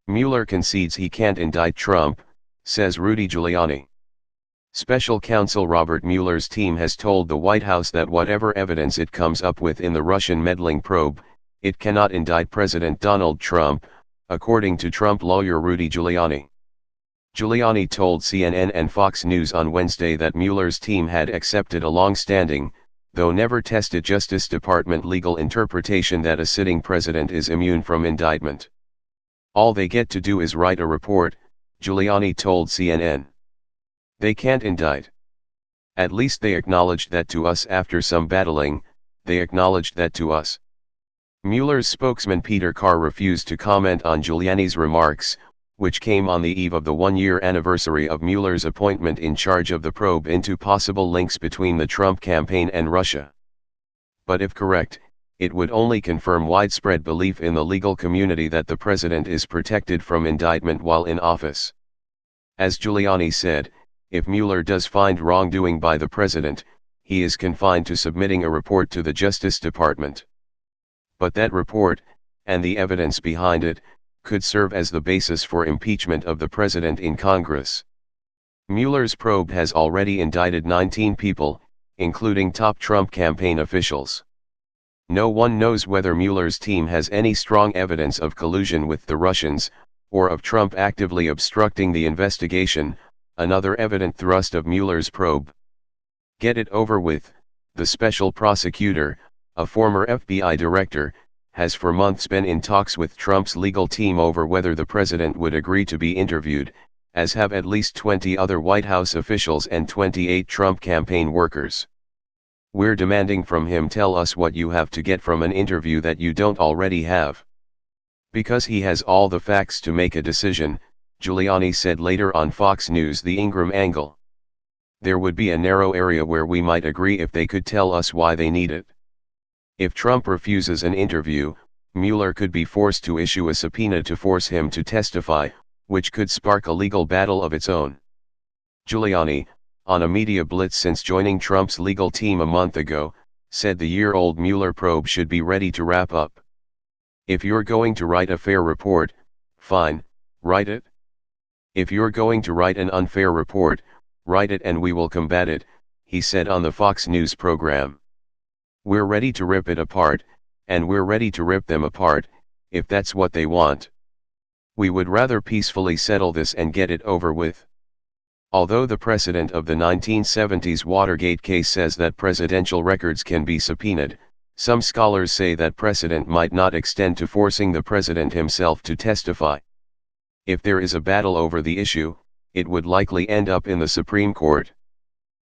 Mueller concedes he can't indict Trump, says Rudy Giuliani. Special counsel Robert Mueller's team has told the White House that whatever evidence it comes up with in the Russian meddling probe, it cannot indict President Donald Trump, according to Trump lawyer Rudy Giuliani. Giuliani told CNN and Fox News on Wednesday that Mueller's team had accepted a long-standing, though never tested Justice Department legal interpretation that a sitting president is immune from indictment. All they get to do is write a report, Giuliani told CNN. They can't indict. At least they acknowledged that to us after some battling, they acknowledged that to us. Mueller's spokesman Peter Carr refused to comment on Giuliani's remarks, which came on the eve of the one-year anniversary of Mueller's appointment in charge of the probe into possible links between the Trump campaign and Russia. But if correct, it would only confirm widespread belief in the legal community that the president is protected from indictment while in office. As Giuliani said, if Mueller does find wrongdoing by the president, he is confined to submitting a report to the Justice Department. But that report, and the evidence behind it, could serve as the basis for impeachment of the president in Congress. Mueller's probe has already indicted 19 people, including top Trump campaign officials. No one knows whether Mueller's team has any strong evidence of collusion with the Russians, or of Trump actively obstructing the investigation, another evident thrust of Mueller's probe. Get it over with, the special prosecutor, a former FBI director, has for months been in talks with Trump's legal team over whether the president would agree to be interviewed, as have at least 20 other White House officials and 28 Trump campaign workers. We're demanding from him, tell us what you have to get from an interview that you don't already have. Because he has all the facts to make a decision, Giuliani said later on Fox News. The Ingram angle. There would be a narrow area where we might agree if they could tell us why they need it. If Trump refuses an interview, Mueller could be forced to issue a subpoena to force him to testify, which could spark a legal battle of its own. Giuliani, on a media blitz since joining Trump's legal team a month ago, said the year-old Mueller probe should be ready to wrap up. If you're going to write a fair report, fine, write it. If you're going to write an unfair report, write it and we will combat it, he said on the Fox News program. We're ready to rip it apart, and we're ready to rip them apart, if that's what they want. We would rather peacefully settle this and get it over with. Although the precedent of the 1970s Watergate case says that presidential records can be subpoenaed, some scholars say that precedent might not extend to forcing the president himself to testify. If there is a battle over the issue, it would likely end up in the Supreme Court.